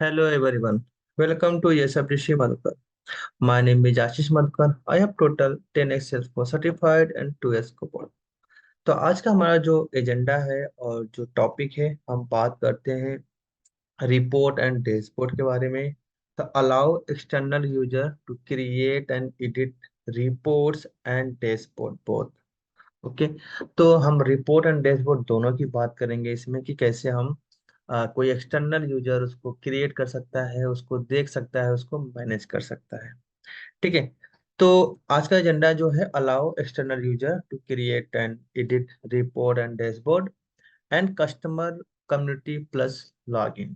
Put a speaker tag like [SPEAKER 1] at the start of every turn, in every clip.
[SPEAKER 1] Hello everyone. Welcome to YesAbdishi Madhukar. My name is Ashish Madhukar. I have total 10 Excel for certified and 2 S support. तो आज का हमारा जो agenda है और जो टॉपिक है हम बात करते हैं रिपोर्ट एंड डैशबोर्ड के बारे में। तो allow external user to create and edit reports and dashboard both. Okay. तो हम रिपोर्ट एंड डैशबोर्ड दोनों की बात करेंगे इसमें कि कैसे हम कोई एक्सटर्नल यूजर उसको क्रिएट कर सकता है, उसको देख सकता है, उसको मैनेज कर सकता है। ठीक है। तो आज का एजेंडा जो है allow external user to create and edit report and dashboard and customer community plus login.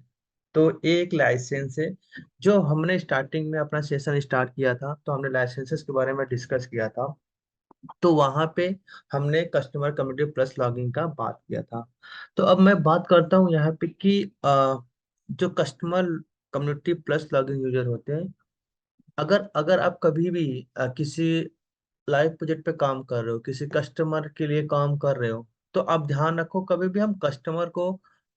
[SPEAKER 1] तो एक लाइसेंस है जो हमने स्टार्टिंग में अपना सेशन स्टार्ट किया था, तो हमने लाइसेंसेस के बारे में डिस्कस किया था। तो वहां पे हमने कस्टमर कम्युनिटी प्लस लॉगिन का बात किया था। तो अब मैं बात करता हूँ यहाँ पे कि जो customer community plus login user होते हैं, अगर अगर आप कभी भी किसी लाइव प्रोजेक्ट पे काम कर रहे हो, किसी कस्टमर के लिए काम कर रहे हो, तो आप ध्यान रखो कभी भी हम कस्टमर को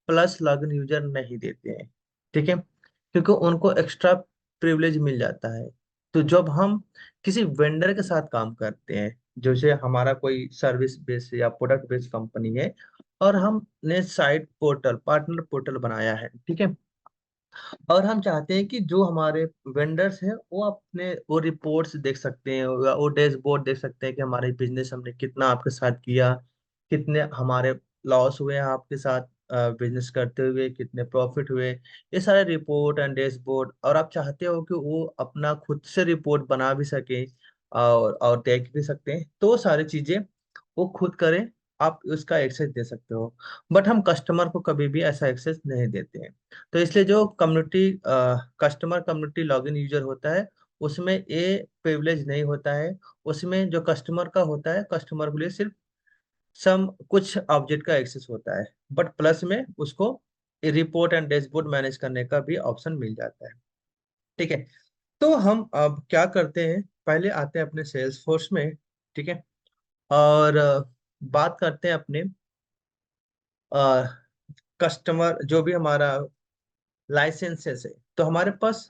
[SPEAKER 1] प्लस लॉगिन यूजर नहीं देते हैं। ठीक है, क्योंकि उनको एक्स्ट्रा प्रिविलेज मिल जाता है। तो जब हम किसी वेंडर के साथ काम करते हैं, जैसे हमारा कोई सर्विस बेस्ड या प्रोडक्ट बेस्ड कंपनी है और हमने साइट पोर्टल पार्टनर पोर्टल बनाया है, ठीक है, और हम चाहते हैं कि जो हमारे वेंडर्स हैं वो अपने वो रिपोर्ट्स देख सकते हैं या वो डैशबोर्ड देख सकते हैं कि हमारे बिजनेस हमने कितना आपके साथ किया, कितने हमारे लॉस हुए हैं आपके साथ बिजनेस करते हुए, कितने प्रॉफिट हुए। ये सारे रिपोर्ट एंड डैशबोर्ड, और आप चाहते हो कि वो अपना खुद से रिपोर्ट बना भी सके और देख भी सकते हैं, तो वो सारी चीजें वो खुद करें, आप उसका एक्सेस दे सकते हो। बट हम कस्टमर को कभी भी ऐसा एक्सेस नहीं देते हैं। तो इसलिए जो community customer community login user होता है उसमें ये प्रिविलेज नहीं होता है। उसमें जो कस्टमर का होता है, कस्टमर के लिए सिर्फ सम कुछ ऑब्जेक्ट का एक्सेस होता है, बट प्लस में उसको रिपोर्ट एंड डैशबोर्ड मैनेज करने का भी ऑप्शन मिल जाता है। ठीक है। तो हम अब क्या करते हैं, पहले आते हैं अपने सेल्स फोर्स में। ठीक है। और बात करते हैं अपने कस्टमर जो भी हमारा लाइसेंसेस है। तो हमारे पास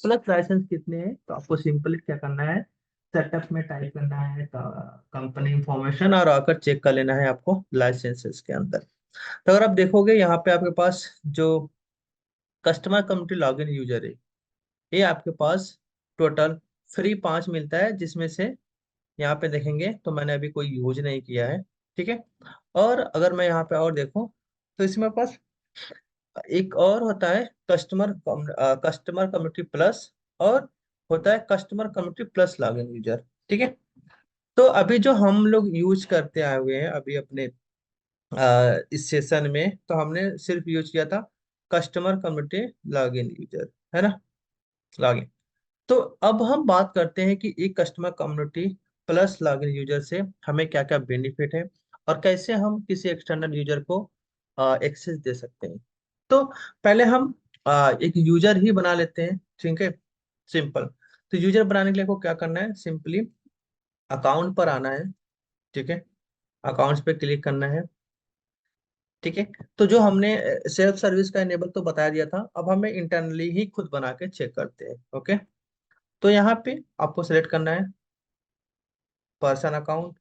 [SPEAKER 1] प्लस लाइसेंस कितने हैं, तो आपको सिंपली क्या करना है, सेटअप में टाइप करना है कंपनी इंफॉर्मेशन और आकर चेक कर लेना है आपको लाइसेंसेस के अंदर। तो अगर आप देखोगे यहाँ पे आपके पास जो कस्टमर कम्युनिटी लॉगिन यूजर है, ये आपके पास टोटल फ्री 5 मिलता है, जिसमें से यहाँ पे देखेंगे तो मैंने अभी कोई यूज नहीं किया है। ठीक है। और अगर मैं यहाँ पे और देखूं तो इसमें पास एक और होता है कस्टमर कम्युनिटी प्लस, और होता है customer community plus login user. ठीक है। तो अभी जो हम लोग यूज करते आए हुए हैं अभी अपने इस सेशन में, तो हमने सिर्फ यूज किया था कस्टमर कम्युनिटी लॉगिन यूजर, है ना, लॉगिन। तो अब हम बात करते हैं कि एक customer community plus login user से हमें क्या क्या बेनिफिट है और कैसे हम किसी एक्सटर्नल यूजर को एक्सेस दे सकते हैं। तो पहले हम एक यूजर ही बना लेते हैं। ठीक है, सिंपल। तो यूजर बनाने के लिए को क्या करना है, सिंपली अकाउंट पर आना है। ठीक है, अकाउंट्स पे क्लिक करना है। ठीक है। तो जो हमने सेल्फ सर्विस का इनेबल तो बता दिया था, अब हमें इंटरनली ही खुद बना के चेक करते हैं। ओके। तो यहाँ पे आपको सेलेक्ट करना है पर्सन अकाउंट,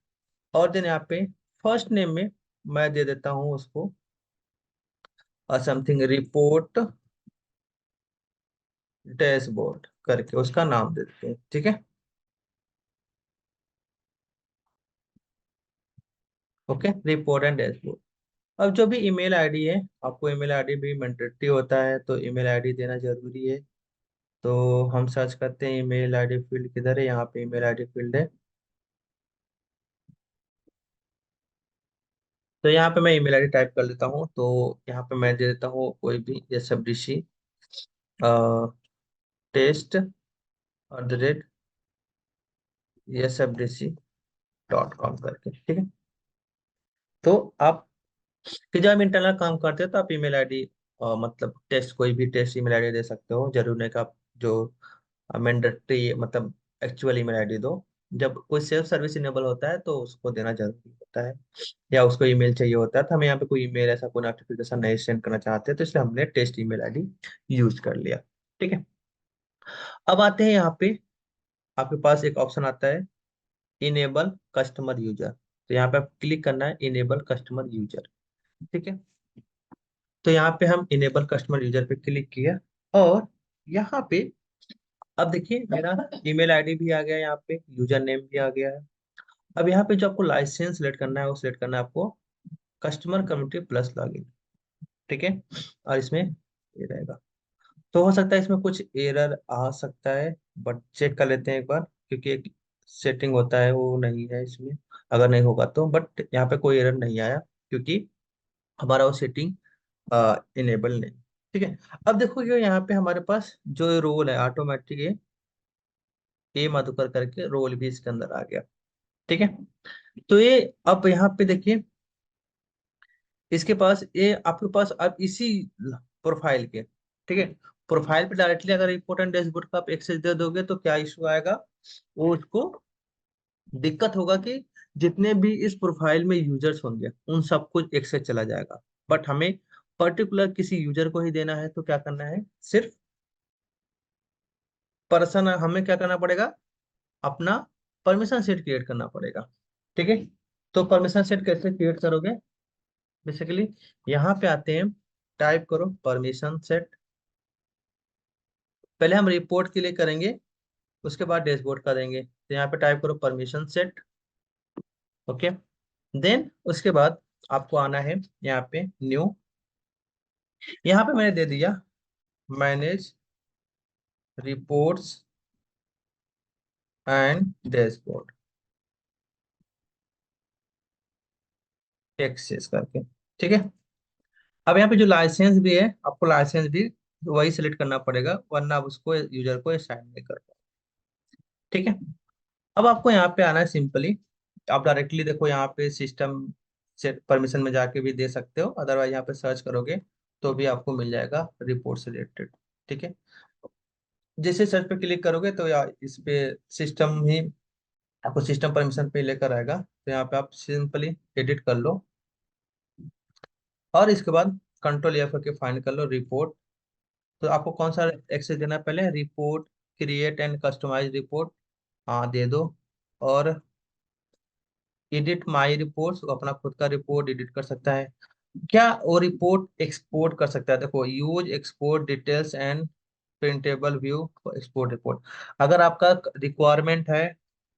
[SPEAKER 1] और देन यहाँ पे फर्स्ट नेम में मैं दे देता हूँ उसको समथिंग रिपोर्ट डैशबोर्ड करके उसका नाम दे देते हैं। ठीक है। Okay, report and dashboard. अब जो भी ईमेल आईडी है, आपको ईमेल आईडी भी मैंडेटरी होता है, तो ईमेल आईडी देना जरूरी है। तो हम सर्च करते हैं ईमेल आईडी फील्ड किधर है, यहाँ पे ईमेल आईडी फील्ड है। तो यहाँ पे मैं ईमेल आईडी टाइप कर लेता हूँ, तो यहाँ पे मैं दे देता हूँ कोई भी, जैसे ऋषि टेस्ट @YesFDC.com करके। ठीक है। तो आप कि जब हम इंटरनल काम करते हैं तो आप ईमेल आईडी मतलब टेस्ट कोई भी टेस्ट ईमेल आईडी दे सकते हो, जरूरी नहीं कि आप जो मैंडेटरी मतलब एक्चुअल ईमेल आईडी दो। जब कोई सेल्फ सर्विस इनेबल होता है तो उसको देना जरूरी होता है, या उसको ईमेल चाहिए होता है। तो हमें यहाँ पे कोई ईमेल ऐसा कोई नोटिफिकेशन नहीं सेंड करना चाहते, तो इसलिए हमने टेस्ट ईमेल आईडी यूज कर लिया। ठीक है। अब आते हैं यहाँ पे, आपके पास एक ऑप्शन आता है इनेबल कस्टमर यूजर। तो यहाँ पे आप क्लिक करना है इनेबल कस्टमर यूजर। ठीक है। तो यहाँ पे हम इनेबल कस्टमर यूजर पे क्लिक किया, और यहाँ पे अब देखिए मेरा ईमेल आईडी भी आ गया, यहाँ पे यूजर नेम भी आ गया है। अब यहाँ पे जो आपको लाइसेंस सेलेक्ट करना है वो सिलेक्ट करना है आपको कस्टमर कम्युनिटी प्लस लॉगिन। ठीक है। और इसमें ये रहेगा। तो हो सकता है इसमें कुछ एरर आ सकता है, बट चेक कर लेते हैं एक बार, क्योंकि एक सेटिंग होता है वो नहीं है इसमें। अगर नहीं होगा तो, बट यहाँ पे कोई एरर नहीं आया, क्योंकि हमारा वो सेटिंग इनेबल नहीं। ठीक है। अब देखो ये यहाँ पे हमारे पास जो रोल है ऑटोमेटिक, ए मधुकर करके रोल भी इसके अंदर आ गया। ठीक है। तो ये अब यहाँ पे देखिए, इसके पास ये आपके पास अब इसी प्रोफाइल के, ठीक है, प्रोफाइल पे डायरेक्टली अगर इंपोर्टेंट डैशबोर्ड का आप एक्सेस दे दोगे तो क्या इशू आएगा, वो उसको दिक्कत होगा कि जितने भी इस प्रोफाइल में यूजर्स होंगे उन सबको एक्सेस चला जाएगा। बट हमें पर्टिकुलर किसी यूजर को ही देना है, तो क्या करना है, सिर्फ पर्सन हमें क्या करना पड़ेगा, अपना परमिशन सेट क्रिएट करना पड़ेगा। ठीक है। तो परमिशन सेट कैसे क्रिएट करोगे, बेसिकली यहाँ पे आते हैं, टाइप करो परमिशन सेट। पहले हम रिपोर्ट के लिए करेंगे, उसके बाद डैशबोर्ड का देंगे। तो यहाँ पे टाइप करो परमिशन सेट। ओके। देन उसके बाद आपको आना है यहाँ पे न्यू। यहाँ पे मैंने दे दिया manage reports and dashboard access करके। ठीक है। अब यहाँ पे जो लाइसेंस भी है, आपको लाइसेंस भी वही सिलेक्ट करना पड़ेगा, वरना आप उसको यूजर को असाइन नहीं कर पाओ। ठीक है। अब आपको यहाँ पे आना है सिंपली, आप डायरेक्टली देखो यहाँ पे सिस्टम से परमिशन में जाके भी दे सकते हो, अदरवाइज यहाँ पे सर्च करोगे तो भी आपको मिल जाएगा रिपोर्ट से रिलेटेड। ठीक है। जैसे सर्च पे क्लिक करोगे तो या इस पे सिस्टम ही आपको सिस्टम परमिशन पे लेकर आएगा, तो यहाँ पे आप सिंपली एडिट कर लो, और इसके बाद कंट्रोल F करके फाइंड कर लो रिपोर्ट। तो आपको कौन सा एक्सेस देना है, पहले report create and customize report, हाँ दे दो। और एडिट माई रिपोर्ट्स, वो अपना खुद का रिपोर्ट एडिट कर सकता है। क्या वो रिपोर्ट एक्सपोर्ट कर सकता है, देखो use export details and printable view export report. अगर आपका रिक्वायरमेंट है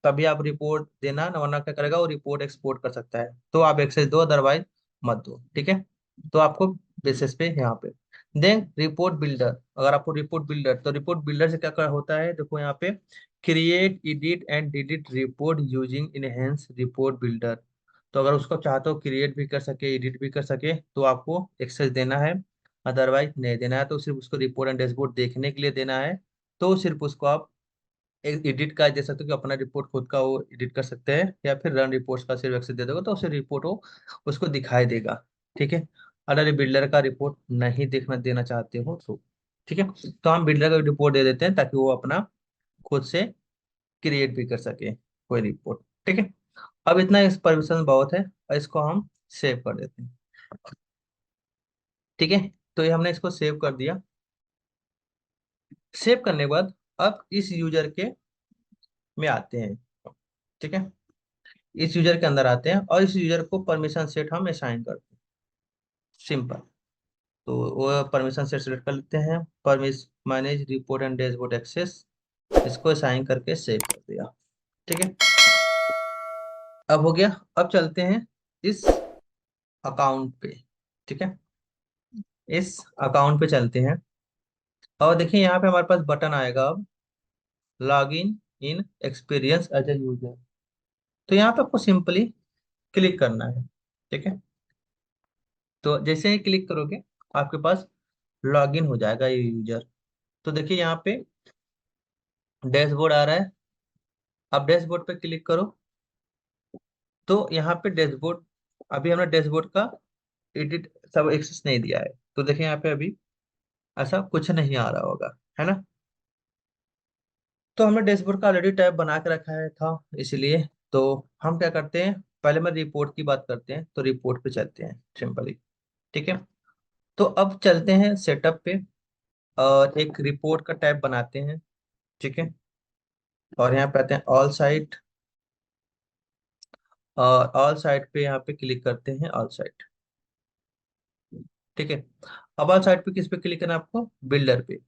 [SPEAKER 1] तभी आप रिपोर्ट देना, न वरना क्या करेगा वो रिपोर्ट एक्सपोर्ट कर सकता है, तो आप एक्सेस दो, अदरवाइज मत दो। ठीक है। तो आपको बेसिस पे यहाँ पे देन रिपोर्ट बिल्डर, अगर आपको रिपोर्ट बिल्डर, तो रिपोर्ट बिल्डर से क्या क्या होता है, देखो यहाँ पे create edit and delete report using enhance report builder. तो अगर उसको चाहते हो क्रिएट भी कर सके एडिट भी कर सके तो आपको एक्सेस देना है, अदरवाइज नहीं देना है। तो सिर्फ उसको रिपोर्ट एंड डैशबोर्ड देखने के लिए देना है, तो सिर्फ उसको आप एडिट का दे सकते हो कि अपना रिपोर्ट खुद का वो एडिट कर सकते हैं, या फिर रन रिपोर्ट्स का सिर्फ एक्सेस दे दोगे तो उसे रिपोर्ट वो उसको दिखाई देगा। ठीक है। अगर ये बिल्डर का रिपोर्ट नहीं देखना देना चाहते हो तो, ठीक है, तो हम बिल्डर का रिपोर्ट दे देते हैं ताकि वो अपना खुद से क्रिएट भी कर सके कोई रिपोर्ट। ठीक है। अब इतना इस परमिशन बहुत है, और इसको हम सेव कर देते हैं। ठीक है। तो ये हमने इसको सेव कर दिया। सेव करने के बाद अब इस यूजर के में आते हैं। ठीक है। इस यूजर के अंदर आते हैं और इस यूजर को परमिशन सेट हम असाइन करते हैं, सिंपल। तो वो परमिशन सेट सेलेक्ट कर लेते हैं, परमिश manage report and dashboard access, इसको असाइन करके सेव कर दिया। ठीक है। अब हो गया। अब चलते हैं इस अकाउंट पे। ठीक है। इस अकाउंट पे चलते हैं, और देखिए यहाँ पे हमारे पास बटन आएगा अब, log in experience as a user. तो यहाँ पे आपको सिंपली क्लिक करना है। ठीक है। तो जैसे ही क्लिक करोगे आपके पास लॉगिन हो जाएगा ये यूजर। तो देखिए यहाँ पे डैशबोर्ड आ रहा है, अब डैशबोर्ड पे क्लिक करो। तो यहाँ पे डैशबोर्ड, अभी हमने डैशबोर्ड का एडिट सब एक्सेस नहीं दिया है, तो देखिए यहाँ पे अभी ऐसा कुछ नहीं आ रहा होगा, है ना। तो हमने डैशबोर्ड का ऑलरेडी टैब बना के रखा है था, इसलिए तो हम क्या करते हैं, पहले मैं रिपोर्ट की बात करते हैं, तो रिपोर्ट पे चलते हैं सिंपली। ठीक है, तो अब चलते हैं सेटअप पे और एक रिपोर्ट का टैब बनाते हैं। ठीक है, और यहाँ पे आते हैं ऑल साइट, और ऑल साइट पे यहाँ पे क्लिक करते हैं ऑल साइट। ठीक है, अब ऑल साइट पे किस पे क्लिक करना है आपको, बिल्डर पे।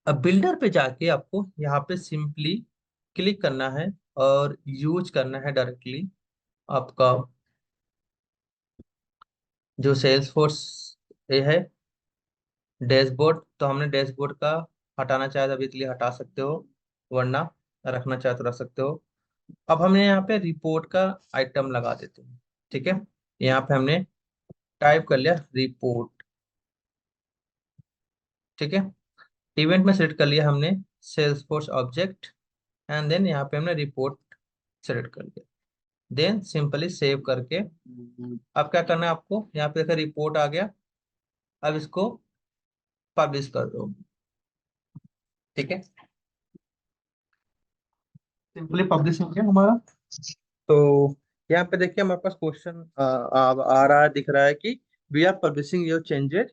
[SPEAKER 1] अब बिल्डर पे जाके आपको यहाँ पे सिंपली क्लिक करना है और यूज करना है डायरेक्टली आपका जो सेल्स फोर्स ये है डैशबोर्ड। तो हमने डैशबोर्ड का हटाना चाहे तो अभी के लिए हटा सकते हो, वरना रखना चाहे तो रख सकते हो। अब हमने यहाँ पे रिपोर्ट का आइटम लगा देते हैं। ठीक है, यहाँ पे हमने टाइप कर लिया रिपोर्ट। ठीक है, इवेंट में सेलेक्ट कर लिया हमने Salesforce object, and then यहाँ पे हमने रिपोर्ट सेलेक्ट कर लिया। देन सिंपली सेव करके अब क्या करना है आपको, यहाँ पे देखो रिपोर्ट आ गया। अब इसको पब्लिश कर दो। ठीक है, सिंपली पब्लिश हो गया हमारा। तो यहाँ पे देखिए हमारे पास क्वेश्चन आ रहा है, दिख रहा है कि we are publishing your changes,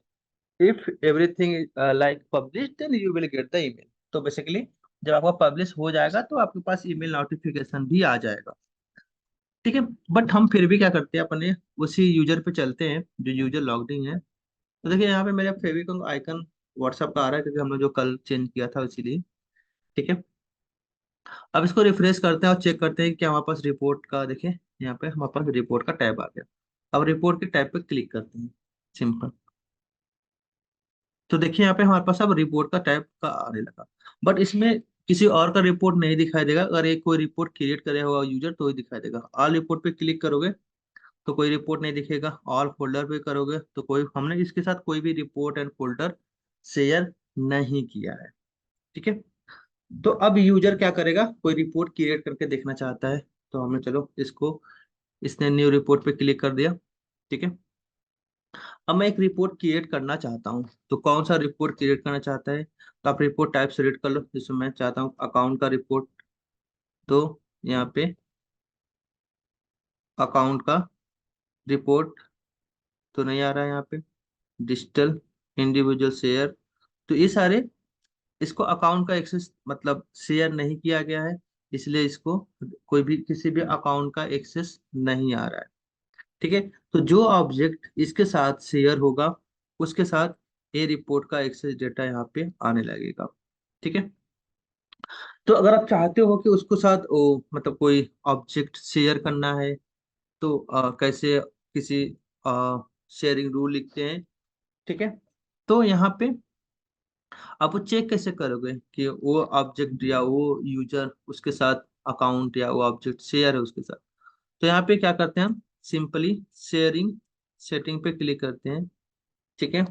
[SPEAKER 1] if everything like publish then you will get the email. तो बेसिकली जब आपका पब्लिश हो जाएगा तो आपके पास ईमेल नोटिफिकेशन भी आ जाएगा। ठीक है, बट हम फिर भी क्या करते हैं, अपने उसी यूजर पे चलते हैं जो यूजर लॉग्ड इन है। तो देखिए यहाँ पे मेरा फेविकोल आइकन व्हाट्सएप का आ रहा है, क्योंकि हमने जो कल चेंज किया था इसीलिए। ठीक है, अब इसको रिफ्रेश करते हैं और चेक करते हैं कि क्या हमारे पास रिपोर्ट का, देखिए यहाँ पे हमारे पास रिपोर्ट का टैब आ गया। अब रिपोर्ट के टैब पे क्लिक करते हैं, सिंपल। तो देखिए यहाँ पे हमारे पास अब रिपोर्ट का टैब का आने लगा, बट इसमें किसी और का रिपोर्ट नहीं दिखाई देगा। अगर एक कोई रिपोर्ट क्रिएट करे हुआ यूजर तो ही दिखाई देगा। ऑल रिपोर्ट पे क्लिक करोगे तो कोई रिपोर्ट नहीं दिखेगा, ऑल फोल्डर पे करोगे तो कोई, हमने इसके साथ कोई भी रिपोर्ट एंड फोल्डर शेयर नहीं किया है। ठीक है, तो अब यूजर क्या करेगा, कोई रिपोर्ट क्रिएट करके देखना चाहता है, तो हमने चलो इसको, इसने न्यू रिपोर्ट पे क्लिक कर दिया। ठीक है, अब मैं एक रिपोर्ट क्रिएट करना चाहता हूँ, तो कौन सा रिपोर्ट क्रिएट करना चाहता है, तो आप रिपोर्ट टाइप सेलेक्ट कर लो। जिसमें मैं चाहता हूँ अकाउंट का रिपोर्ट, तो यहाँ पे अकाउंट का रिपोर्ट तो नहीं आ रहा है यहाँ पे, डिजिटल इंडिविजुअल शेयर, तो ये सारे, इसको अकाउंट का एक्सेस मतलब शेयर नहीं किया गया है, इसलिए इसको कोई भी किसी भी अकाउंट का एक्सेस नहीं आ रहा है। ठीक है, तो जो ऑब्जेक्ट इसके साथ शेयर होगा उसके साथ ए रिपोर्ट का एक्सेस डेटा यहाँ पे आने लगेगा। ठीक है, तो अगर आप चाहते हो कि उसको साथ मतलब कोई ऑब्जेक्ट शेयर करना है, तो कैसे किसी शेयरिंग रूल लिखते हैं। ठीक है, तो यहाँ पे आप वो चेक कैसे करोगे कि वो ऑब्जेक्ट या वो यूजर उसके साथ अकाउंट या वो ऑब्जेक्ट शेयर है उसके साथ। तो यहाँ पे क्या करते हैं हम, सिंपली शेयरिंग सेटिंग पे क्लिक करते हैं। ठीक है,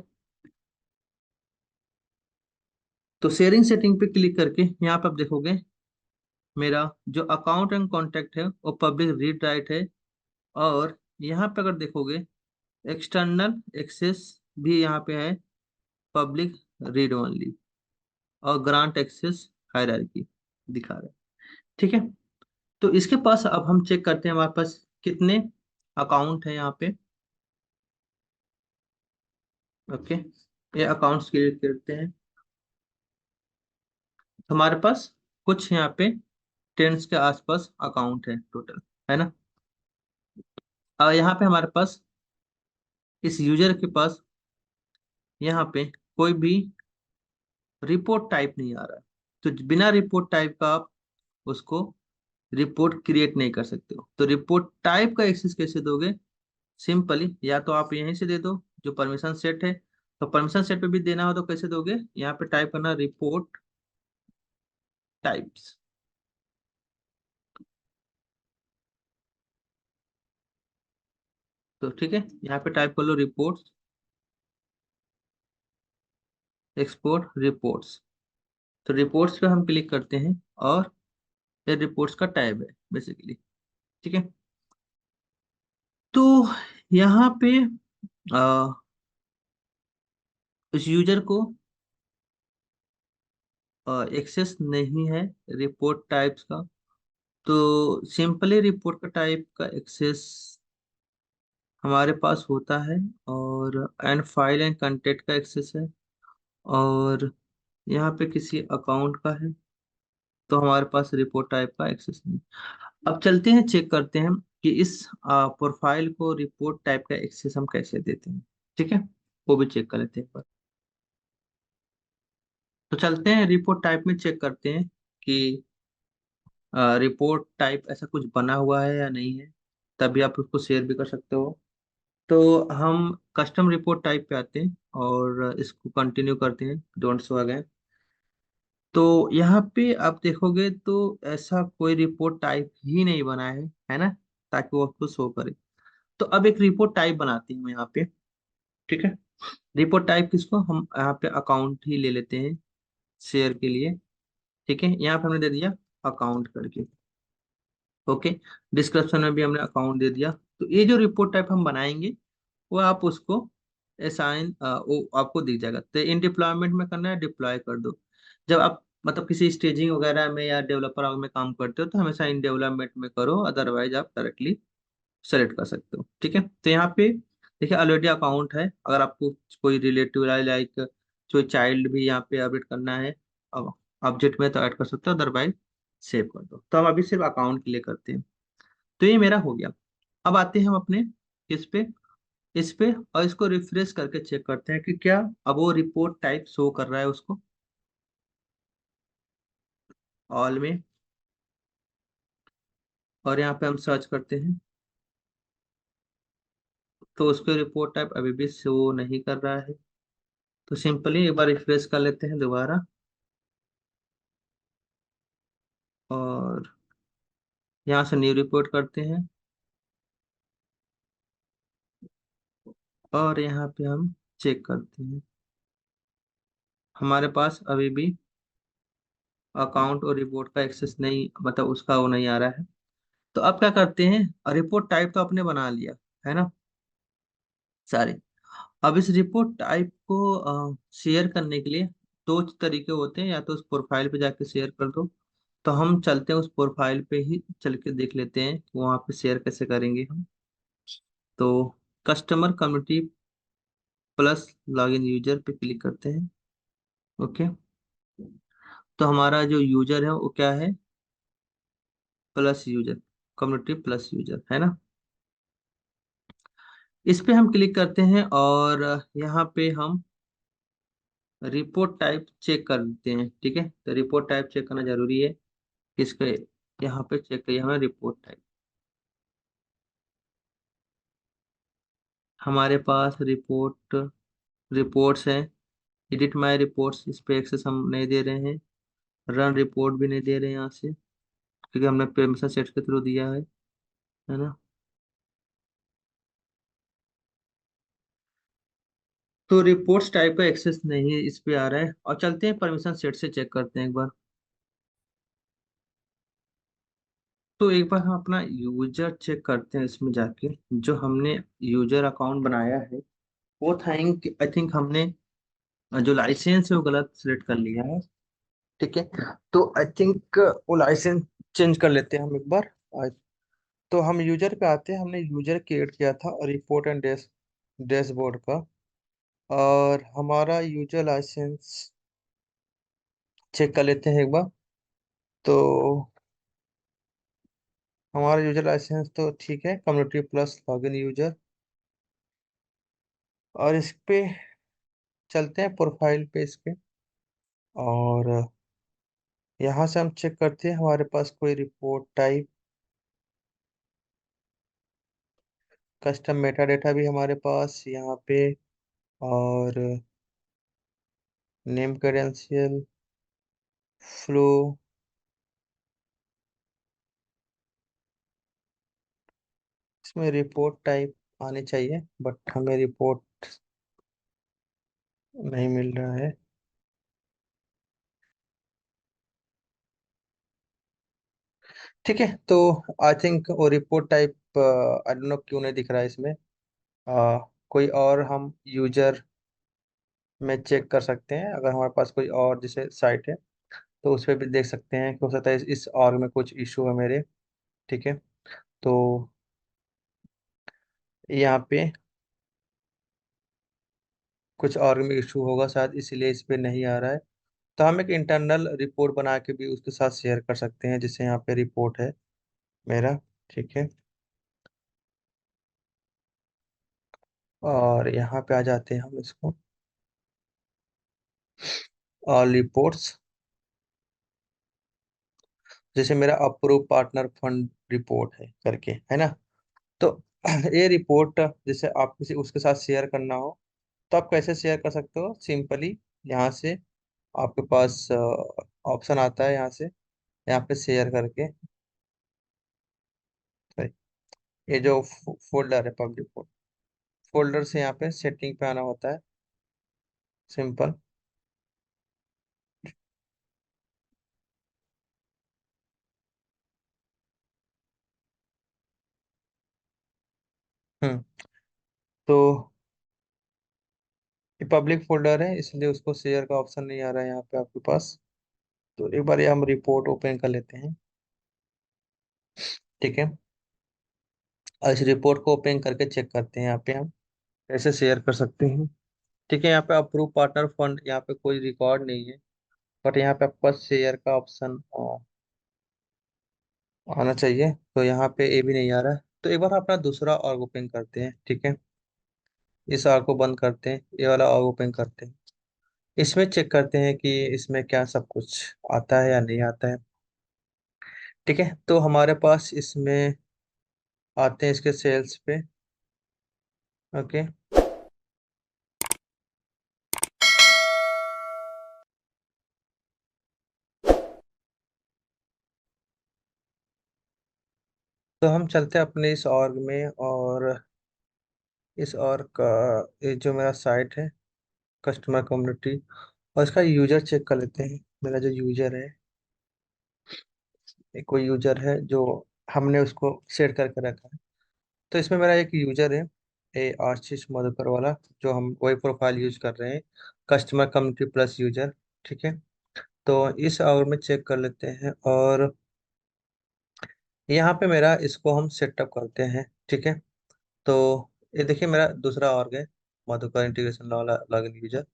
[SPEAKER 1] तो शेयरिंग सेटिंग पे क्लिक करके यहाँ पे आप देखोगे मेरा जो अकाउंट एंड कॉन्टैक्ट है वो पब्लिक रीड राइट है, और यहाँ पे अगर देखोगे एक्सटर्नल एक्सेस भी यहाँ पे है, पब्लिक रीड ओनली, और ग्रांट एक्सेस हायरार्की दिखा रहा है। ठीक है, तो इसके पास अब हम चेक करते हैं हमारे पास कितने अकाउंट है यहाँ पे। ओके, ये अकाउंट्स क्रिएट करते हैं, तो हमारे पास कुछ यहाँ पे टेंस के आसपास अकाउंट है टोटल, है ना। और यहाँ पे हमारे पास इस यूजर के पास यहाँ पे कोई भी रिपोर्ट टाइप नहीं आ रहा है, तो बिना रिपोर्ट टाइप का आप उसको रिपोर्ट क्रिएट नहीं कर सकते हो। तो रिपोर्ट टाइप का एक्सेस कैसे दोगे, सिंपली या तो आप यहीं से दे दो जो परमिशन सेट है, तो परमिशन सेट पे भी देना हो तो कैसे दोगे, यहाँ पे टाइप करना रिपोर्ट टाइप्स। तो ठीक है, यहाँ पे टाइप कर लो रिपोर्ट्स, एक्सपोर्ट रिपोर्ट्स। तो रिपोर्ट्स पे हम क्लिक करते हैं और ये रिपोर्ट्स का टैब है बेसिकली। ठीक है, तो यहाँ पे आ, उस यूजर को एक्सेस नहीं है रिपोर्ट टाइप्स का, तो सिंपली रिपोर्ट का टाइप का एक्सेस हमारे पास होता है, और एंड फाइल एंड कंटेंट का एक्सेस है, और यहाँ पे किसी अकाउंट का है, तो हमारे पास रिपोर्ट टाइप का एक्सेस नहीं। अब चलते हैं, चेक करते हैं कि इस प्रोफाइल को रिपोर्ट टाइप का एक्सेस हम कैसे देते हैं। ठीक है, वो भी चेक कर लेते हैं एक बार। तो चलते हैं रिपोर्ट टाइप में, चेक करते हैं कि रिपोर्ट टाइप ऐसा कुछ बना हुआ है या नहीं है, तभी आप उसको शेयर भी कर सकते हो। तो हम कस्टम रिपोर्ट टाइप पे आते हैं और इसको कंटिन्यू करते हैं, डोंट शो अगेन। तो यहाँ पे आप देखोगे तो ऐसा कोई रिपोर्ट टाइप ही नहीं बना है ना, ताकि वो आपको शो करे। तो अब एक रिपोर्ट टाइप बनाते हैं यहाँ पे। ठीक है, रिपोर्ट टाइप किसको, हम यहाँ पे अकाउंट ही ले लेते हैं शेयर के लिए। ठीक है, यहाँ पे हमने दे दिया अकाउंट करके। ओके, डिस्क्रिप्शन में भी हमने अकाउंट दे दिया। तो ये जो रिपोर्ट टाइप हम बनाएंगे वो आप उसको असाइन, वो आपको दिख जाएगा। तो इन डिप्लॉयमेंट में करना है, डिप्लॉय कर दो। जब आप मतलब किसी स्टेजिंग वगैरह में या डेवलपर में काम करते हो तो हमेशा इन डेवलपमेंट में करो, अदरवाइज आप डायरेक्टली सेलेक्ट कर सकते हो। ठीक है, तो यहाँ पे देखिए ऑलरेडी अकाउंट है। अगर आपको कोई रिलेटिव लाइक कोई चाइल्ड भी यहाँ पे अपडेट करना है अब ऑब्जेक्ट में, तो ऐड कर सकते हो, अदरवाइज सेव कर दो। तो हम अभी सिर्फ अकाउंट के लिए करते हैं। तो ये मेरा हो गया। अब आते हैं हम अपने किस पे, इस पे, और इसको रिफ्रेश करके चेक करते हैं कि क्या अब वो रिपोर्ट टाइप शो कर रहा है उसको। ऑल में, और यहाँ पे हम सर्च करते हैं, तो उसको रिपोर्ट टाइप अभी भी शो नहीं कर रहा है। तो सिंपली एक बार रिफ्रेश कर लेते हैं दोबारा, और यहाँ से न्यू रिपोर्ट करते हैं, और यहाँ पे हम चेक करते हैं, हमारे पास अभी भी अकाउंट और रिपोर्ट का एक्सेस नहीं, मतलब उसका वो नहीं आ रहा है। तो अब क्या करते हैं, रिपोर्ट टाइप तो आपने बना लिया है ना सारे। अब इस रिपोर्ट टाइप को शेयर करने के लिए दो तरीके होते हैं, या तो उस प्रोफाइल पे जाके शेयर कर दो। तो हम चलते हैं उस प्रोफाइल पे ही चल के देख लेते हैं कि वहाँ पे शेयर कैसे करेंगे हम। तो customer community plus login user पे क्लिक करते हैं। ओके, तो हमारा जो यूजर है वो क्या है, plus user, community plus user है ना। इस पे हम क्लिक करते हैं, और यहाँ पे हम रिपोर्ट टाइप चेक कर देते हैं। ठीक है, तो रिपोर्ट टाइप चेक करना जरूरी है। किसके, यहाँ पे चेक करिए हमें रिपोर्ट टाइप। हमारे पास रिपोर्ट रिपोर्ट्स हैं, एडिट माय रिपोर्ट्स, इस पे एक्सेस हम नहीं दे रहे हैं। रन रिपोर्ट भी नहीं दे रहे हैं यहाँ से, क्योंकि हमने परमिशन सेट के थ्रू दिया है ना। तो रिपोर्ट्स टाइप का एक्सेस नहीं है, इस पे आ रहा है। और चलते हैं परमिशन सेट से चेक करते हैं एक बार। तो एक बार हम अपना यूजर चेक करते हैं इसमें जाके, जो हमने यूजर अकाउंट बनाया है वो आई थिंक हमने जो लाइसेंस है वो गलत सिलेक्ट कर लिया है। ठीक है, तो आई थिंक वो लाइसेंस चेंज कर लेते हैं हम एक बार। तो हम यूजर पे आते हैं, हमने यूजर क्रिएट किया था रिपोर्ट एंड डैशबोर्ड का, और हमारा यूजर लाइसेंस चेक कर लेते हैं एक बार। तो हमारा यूजर लाइसेंस तो ठीक है, कम्युनिटी प्लस लॉगिन यूजर। और इस पे चलते हैं प्रोफाइल पे इसके, और यहाँ से हम चेक करते हैं हमारे पास कोई report type, custom Meta data भी हमारे पास यहाँ पे, और नेम क्रेडेंशियल फ्लो। इसमें रिपोर्ट टाइप आनी चाहिए, बट हमें रिपोर्ट नहीं मिल रहा है। ठीक है, तो आई थिंक वो report type I don't know क्यों नहीं दिख रहा है इसमें। कोई और हम यूजर में चेक कर सकते हैं, अगर हमारे पास कोई और जैसे साइट है। तो उस पर भी देख सकते हैं कि हो सकता है इस ऑर्ग में कुछ इशू है मेरे। ठीक है। तो यहाँ पे कुछ ऑर्ग में इशू होगा शायद, इसीलिए इस पे नहीं आ रहा है। तो हम एक इंटरनल रिपोर्ट बना के भी उसके साथ शेयर कर सकते हैं, जिससे यहाँ पे रिपोर्ट है मेरा। ठीक है। और यहाँ पे आ जाते हैं हम इसको, और रिपोर्ट्स, जैसे मेरा अप्रूव पार्टनर फंड रिपोर्ट है करके, है ना। तो ये रिपोर्ट जैसे आप किसी उसके साथ शेयर करना हो, तो आप कैसे शेयर कर सकते हो सिंपली। यहाँ से आपके पास ऑप्शन आता है, यहाँ से यहाँ पे शेयर करके, ये जो फोल्डर है पब्लिक फोल्डर से यहाँ पे सेटिंग पे आना होता है, सिंपल। हम्म। तो ये पब्लिक फोल्डर है, इसलिए उसको शेयर का ऑप्शन नहीं आ रहा है यहाँ पे आपके पास। तो एक बार ये हम रिपोर्ट ओपन कर लेते हैं। ठीक है। और इस रिपोर्ट को ओपन करके चेक करते हैं यहाँ पे हम कैसे शेयर कर सकते हैं। ठीक है। यहाँ पे अप्रूव पार्टनर फंड, यहाँ पे कोई रिकॉर्ड नहीं है, बट यहाँ पे आपका शेयर का ऑप्शन आना चाहिए। तो यहाँ पे ये भी नहीं आ रहा है। तो एक बार अपना दूसरा ऑर्ग ओपन करते हैं। ठीक है। इस ऑर्ग को बंद करते हैं, ये वाला ऑर्ग ओपन करते हैं। इसमें चेक करते हैं कि इसमें क्या सब कुछ आता है या नहीं आता है। ठीक है। तो हमारे पास इसमें आते हैं इसके सेल्स पे। ओके। तो हम चलते हैं अपने इस ऑर्ग में, और इस ऑर्ग का ये जो मेरा साइट है, कस्टमर कम्युनिटी, और इसका यूजर चेक कर लेते हैं। मेरा जो यूजर है, एक कोई यूजर है जो हमने उसको सेट करके रखा है। तो इसमें मेरा एक यूजर है, ए आशीष मधुकर वाला, जो हम वही प्रोफाइल यूज कर रहे हैं, कस्टमर कम्युनिटी प्लस यूजर। ठीक है। तो इस आवर में चेक कर लेते हैं, और यहाँ पे मेरा इसको हम सेटअप करते हैं। ठीक है। तो ये देखिए मेरा दूसरा ऑर्ग है, मधुकर इंटीग्रेशन वाला लॉगिन यूजर।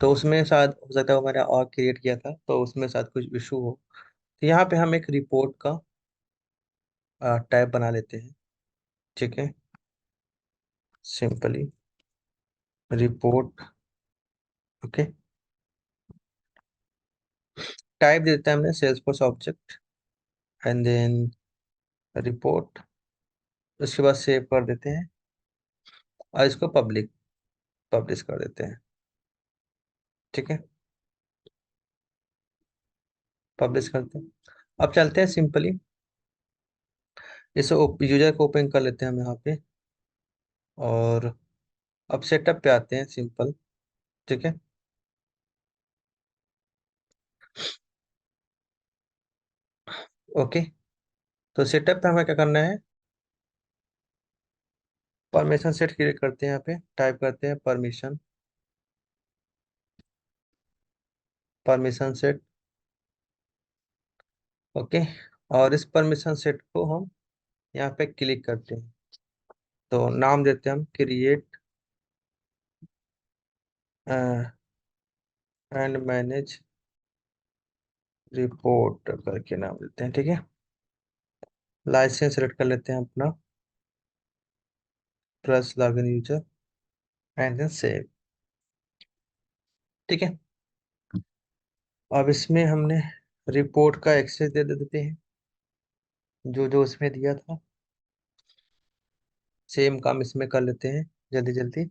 [SPEAKER 1] तो उसमें शायद हो सकता है वो मैंने ऑर्ग क्रिएट किया था, तो उसमें शायद कुछ इशू हो। तो यहाँ पे हम एक रिपोर्ट का टैब बना लेते हैं। ठीक है। Simply report. ओके। टाइप देते हैं हमने Salesforce object, and then report. उसके बाद सेव कर देते हैं, और इसको पब्लिश कर देते हैं। ठीक है। पब्लिश करते हैं। अब चलते हैं सिंपली, इसे यूजर को ओपन कर लेते हैं हम यहाँ पे, और अब सेटअप पे आते हैं सिंपल। ठीक है। ओके। तो सेटअप पे हमें क्या करना है, परमिशन सेट क्रिएट करते हैं। यहाँ पे टाइप करते हैं परमिशन सेट। ओके। और इस परमिशन सेट को हम यहाँ पे क्लिक करते हैं। तो नाम देते हैं हम क्रिएट एंड मैनेज रिपोर्ट करके नाम देते हैं। ठीक है। लाइसेंस सेलेक्ट कर लेते हैं अपना, plus login user, and then save. ठीक है। अब इसमें हमने रिपोर्ट का एक्सेस दे देते हैं, जो जो उसमें दिया था। सेम काम इसमें कर लेते हैं जल्दी जल्दी।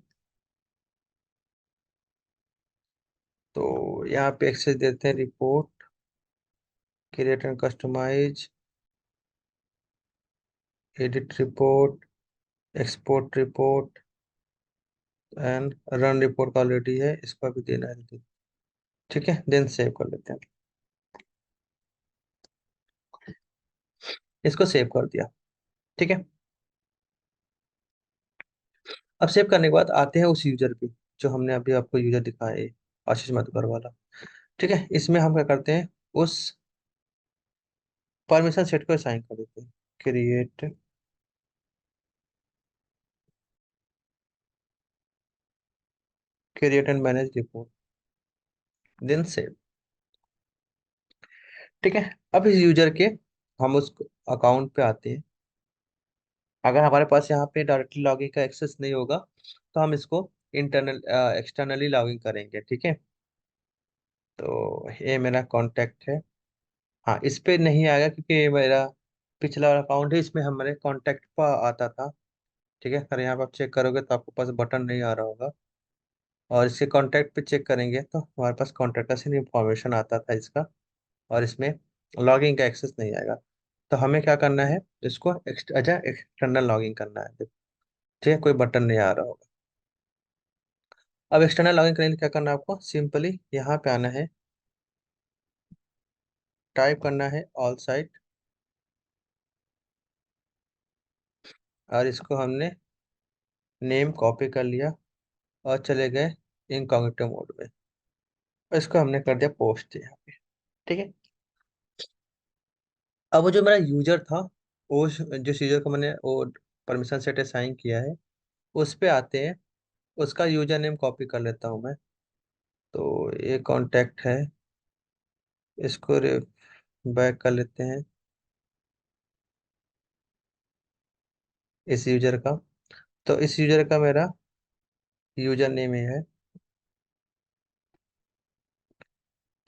[SPEAKER 1] तो यहाँ पे एक्सेस देते हैं report, create and customize, edit report, export report, and run report already है, इसको भी देना है। ठीक है। देन सेव कर लेते हैं। इसको सेव कर दिया। ठीक है। अब सेव करने के बाद आते हैं उस यूजर पे, जो हमने अभी आपको यूजर दिखाया है, आशीष मधुकर वाला। ठीक है। इसमें हम क्या करते हैं, उस परमिशन सेट को असाइन कर देते हैं। Create, create and manage report, then save. ठीक है। अब इस यूजर के हम उस अकाउंट पे आते हैं। अगर हमारे पास यहाँ पे डायरेक्टली लॉगिन का एक्सेस नहीं होगा तो हम इसको इंटरनल एक्सटर्नली लॉगिन करेंगे। ठीक है। तो ये मेरा कॉन्टैक्ट है। हाँ, इस पे नहीं आएगा क्योंकि ये मेरा पिछला अकाउंट है, इसमें हमारे कॉन्टैक्ट पर आता था। ठीक है। अगर यहाँ पे आप चेक करोगे तो आपके पास बटन नहीं आ रहा होगा, और इसके कॉन्टैक्ट पे चेक करेंगे तो हमारे पास कॉन्टैक्ट का सिर्फ इंफॉर्मेशन आता था इसका, और इसमें लॉगिन का एक्सेस नहीं आएगा। तो हमें क्या करना है, इसको अच्छा एक्सटर्नल लॉगिन करना है। ठीक है, कोई बटन नहीं आ रहा होगा। अब एक्सटर्नल लॉगिन करने के लिए क्या करना है आपको, सिंपली यहाँ पे आना है, टाइप करना है ऑल साइट, और इसको हमने नेम कॉपी कर लिया और चले गए इनकॉग्निटो मोड में। इसको हमने कर दिया पोस्ट यहाँ पे। ठीक है। अब वो जो मेरा यूजर था, वो जिस यूजर को मैंने वो परमिशन सेट असाइन किया है, उस पे आते हैं। उसका यूजर नेम कॉपी कर लेता हूँ मैं। तो ये कॉन्टैक्ट है, इसको बैक कर लेते हैं इस यूजर का। तो इस यूजर का मेरा यूजर नेम ही है।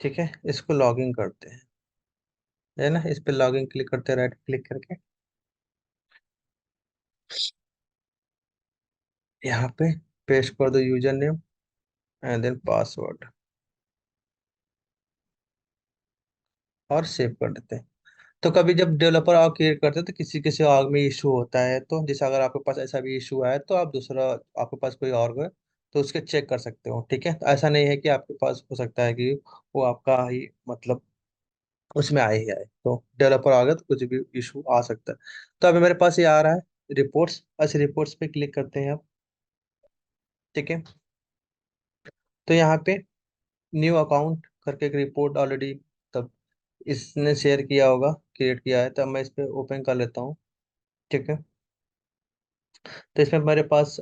[SPEAKER 1] ठीक है, इसको लॉगिन करते हैं, है ना। इस पे लॉगिन क्लिक करते हैं, राइट क्लिक करके यहाँ पे पेस्ट कर दो user name and then password, और सेव कर देते हैं। तो कभी जब डेवलपर आग क्रिएट करते हैं तो किसी किसी आग में इशू होता है, तो जैसे अगर आपके पास ऐसा भी इशू है तो आप दूसरा, आपके पास कोई और है तो उसके चेक कर सकते हो। ठीक है। तो ऐसा नहीं है कि आपके पास हो सकता है कि वो आपका ही मतलब उसमें आए ही आए, तो डेवलपर आ गया तो कुछ भी इशू आ सकता है। तो अभी मेरे पास ये आ रहा है रिपोर्ट्स, बस रिपोर्ट्स पे क्लिक करते हैं आप। ठीक है। तो यहाँ पे न्यू अकाउंट करके एक रिपोर्ट ऑलरेडी तब इसने शेयर किया होगा, क्रिएट किया है, तब मैं इस पे ओपन कर लेता हूँ। ठीक है। तो इसमें मेरे पास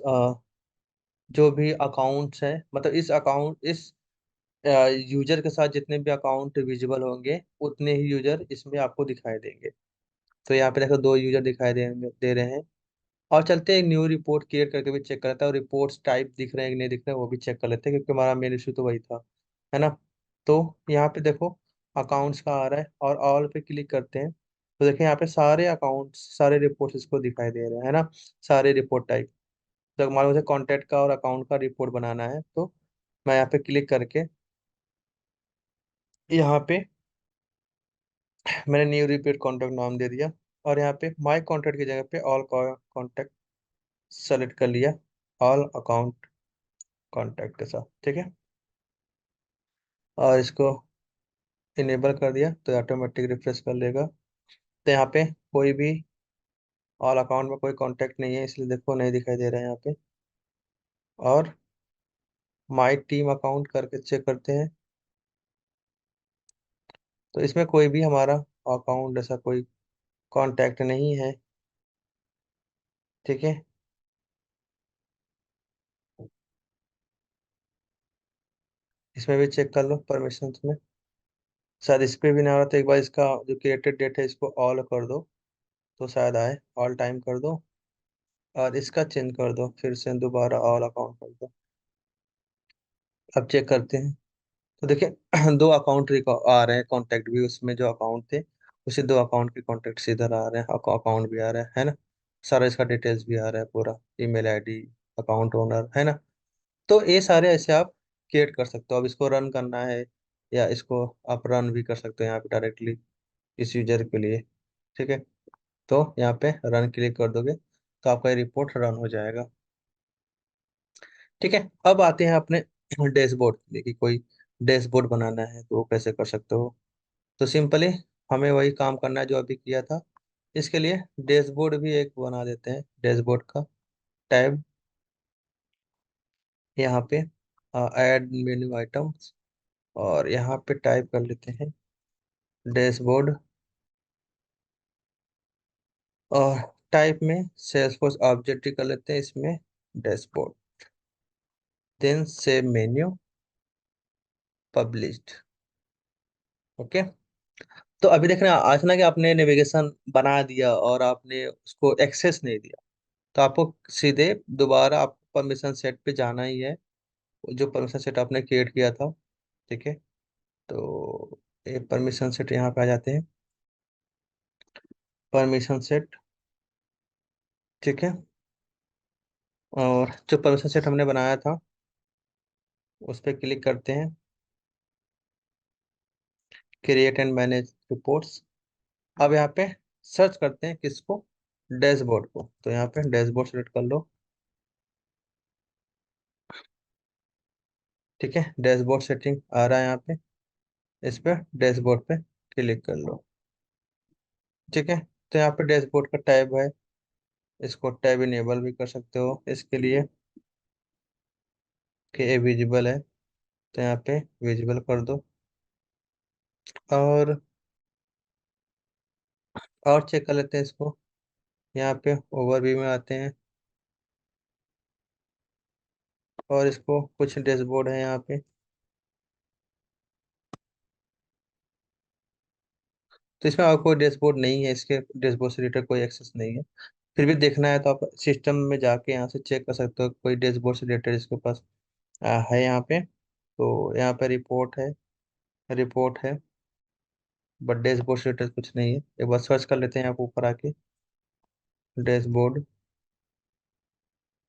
[SPEAKER 1] जो भी अकाउंट्स है, मतलब इस अकाउंट इस यूजर के साथ जितने भी अकाउंट विजिबल होंगे उतने ही यूजर इसमें आपको दिखाई देंगे। तो यहाँ पे देखो दो यूजर दिखाई दे रहे हैं। और चलते हैं न्यू रिपोर्ट क्रिएट करके भी चेक कर लेते हैं, और रिपोर्ट्स टाइप दिख रहे हैं कि नहीं दिख रहे हैं वो भी चेक कर लेते हैं, क्योंकि हमारा मेन इशू तो वही था, है ना। तो यहाँ पे देखो अकाउंट्स का आ रहा है, और ऑल पे क्लिक करते हैं तो देखिए यहाँ पे सारे अकाउंट्स सारे रिपोर्ट्स इसको दिखाई दे रहे हैं, है ना। सारे रिपोर्ट टाइप। तो मान लो मुझे कॉन्टैक्ट का और अकाउंट का रिपोर्ट बनाना है, तो मैं यहाँ पे क्लिक करके यहाँ पे मैंने न्यू रिपीट कॉन्टैक्ट नाम दे दिया, और यहाँ पे माई कॉन्टैक्ट की जगह पे ऑल कॉन्टैक्ट सेलेक्ट कर लिया, ऑल अकाउंट कॉन्टैक्ट के साथ। ठीक है। और इसको इनेबल कर दिया तो ऑटोमेटिक रिफ्रेश कर लेगा। तो यहाँ पे कोई भी ऑल अकाउंट में कोई कांटेक्ट नहीं है, इसलिए देखो नहीं दिखाई दे रहा है यहाँ पे। और माई टीम अकाउंट करके चेक करते हैं, तो इसमें कोई भी हमारा अकाउंट ऐसा कोई कांटेक्ट नहीं है। ठीक है। इसमें भी चेक कर लो परमिशन में, शायद इस पे भी नहीं आ रहा, तो एक बार इसका जो क्रिएटेड डेट है इसको ऑल कर दो तो शायद आए। ऑल टाइम कर दो, और इसका चेंज कर दो, फिर से दोबारा ऑल अकाउंट कर दो। अब चेक करते हैं तो देखिए दो अकाउंट आ रहे हैं, कॉन्टेक्ट भी उसमें जो अकाउंट थे उसी दो अकाउंट के कॉन्टेक्ट इधर आ रहे हैं, अकाउंट भी आ रहा है ना। सारा इसका डिटेल्स भी आ रहा है पूरा, ईमेल आईडी, अकाउंट ओनर, है ना। तो ये सारे ऐसे आप क्रिएट कर सकते हो। अब इसको रन करना है, या इसको आप रन भी कर सकते हो यहाँ पे डायरेक्टली इस यूजर के लिए। ठीक है। तो यहाँ पे रन क्लिक कर दोगे तो आपका ये रिपोर्ट रन हो जाएगा। ठीक है। अब आते हैं अपने डैशबोर्ड के लिए, कि कोई डैशबोर्ड बनाना है तो वो कैसे कर सकते हो। तो सिंपली हमें वही काम करना है जो अभी किया था। इसके लिए डैशबोर्ड भी एक बना देते हैं, डैशबोर्ड का टैब यहाँ पे, ऐड मेन्यू आइटम्स, और यहाँ पे टाइप कर लेते हैं डैशबोर्ड, और टाइप में सेल्सफोर्स ऑब्जेक्ट कर लेते हैं इसमें, dashboard, then save menu, published. Okay. तो अभी देख रहे हैं आज ना कि आपने नेविगेशन बना दिया और आपने उसको एक्सेस नहीं दिया, तो आपको सीधे दोबारा आपको परमिशन सेट पे जाना ही है, जो परमिशन सेट आपने क्रिएट किया था। ठीक है। तो ये परमिशन सेट यहाँ पे आ जाते हैं, परमिशन सेट। ठीक है। और जो परमिशन सेट हमने बनाया था उस पर क्लिक करते हैं, क्रिएट एंड मैनेज रिपोर्ट्स। अब यहाँ पे सर्च करते हैं किसको, डैशबोर्ड को, तो यहाँ पे डैशबोर्ड सेलेक्ट कर लो। ठीक है, डैशबोर्ड सेटिंग आ रहा है यहाँ पे, इस पे डैशबोर्ड पे क्लिक कर लो। ठीक है। तो यहाँ पे डैशबोर्ड का टैब है, इसको टैब इनेबल भी कर सकते हो इसके लिए कि ये विजिबल है, तो यहाँ पे विजिबल कर दो। और और चेक कर लेते हैं इसको, यहाँ पे ओवरव्यू में आते हैं, और इसको कुछ डैशबोर्ड है यहाँ पे, तो इसमें और कोई डैशबोर्ड नहीं है, इसके डैशबोर्ड से रिलेटेड कोई एक्सेस नहीं है। फिर भी देखना है तो आप सिस्टम में जाके यहाँ से चेक कर सकते हो कोई डैशबोर्ड से रिलेटेड इसके पास है यहाँ पे। तो यहाँ पे रिपोर्ट है, रिपोर्ट है, बट डैशबोर्ड से रिलेटेड कुछ नहीं है। एक बार सर्च कर लेते हैं यहाँ पे ऊपर आके, डैशबोर्ड।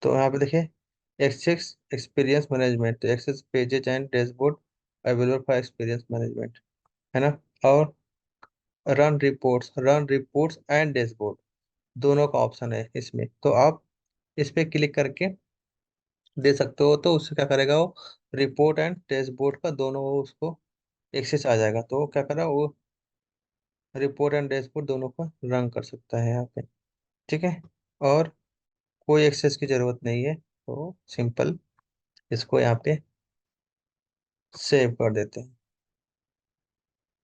[SPEAKER 1] तो यहाँ पे देखिए, एक्सेस एक्सपीरियंस मैनेजमेंट, तो access pages and dashboard available for experience management, है ना। और रन रिपोर्ट्स एंड डैशबोर्ड, दोनों का ऑप्शन है इसमें, तो आप इस पे क्लिक करके दे सकते हो, तो उससे क्या करेगा वो, रिपोर्ट एंड डैशबोर्ड का दोनों वो उसको एक्सेस आ जाएगा, तो वो क्या करेगा वो रिपोर्ट एंड डैशबोर्ड दोनों को रन कर सकता है यहाँ पे। ठीक है। और कोई एक्सेस की जरूरत नहीं है, तो सिंपल इसको यहाँ पे सेव कर देते हैं,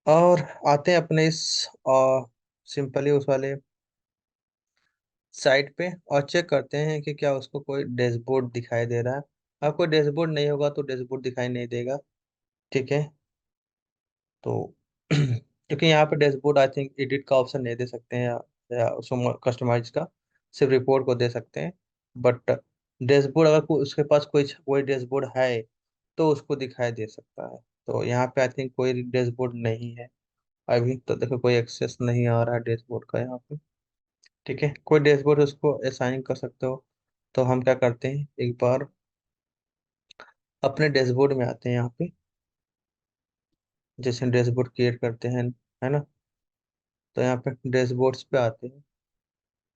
[SPEAKER 1] और आते हैं अपने इस सिंपली उस वाले साइट पे, और चेक करते हैं कि क्या उसको कोई डैशबोर्ड दिखाई दे रहा है। अगर कोई डैशबोर्ड नहीं होगा तो डैशबोर्ड दिखाई नहीं देगा। ठीक है। तो क्योंकि यहाँ पे डैशबोर्ड आई थिंक एडिट का ऑप्शन नहीं दे सकते हैं, या उसको कस्टमाइज का, सिर्फ रिपोर्ट को दे सकते हैं। बट डैशबोर्ड अगर उसके पास कोई कोई डैशबोर्ड है तो उसको दिखाई दे सकता है। तो यहाँ पे आई थिंक कोई डैशबोर्ड नहीं है अभी, तो देखो कोई एक्सेस नहीं आ रहा है डैशबोर्ड का यहाँ पे। ठीक है, कोई डैशबोर्ड उसको असाइन कर सकते हो। तो हम क्या करते हैं, एक बार अपने डैशबोर्ड में आते हैं यहाँ पे, जैसे डैशबोर्ड क्रिएट करते हैं, है ना। तो यहाँ पे डैशबोर्ड्स पे आते हैं,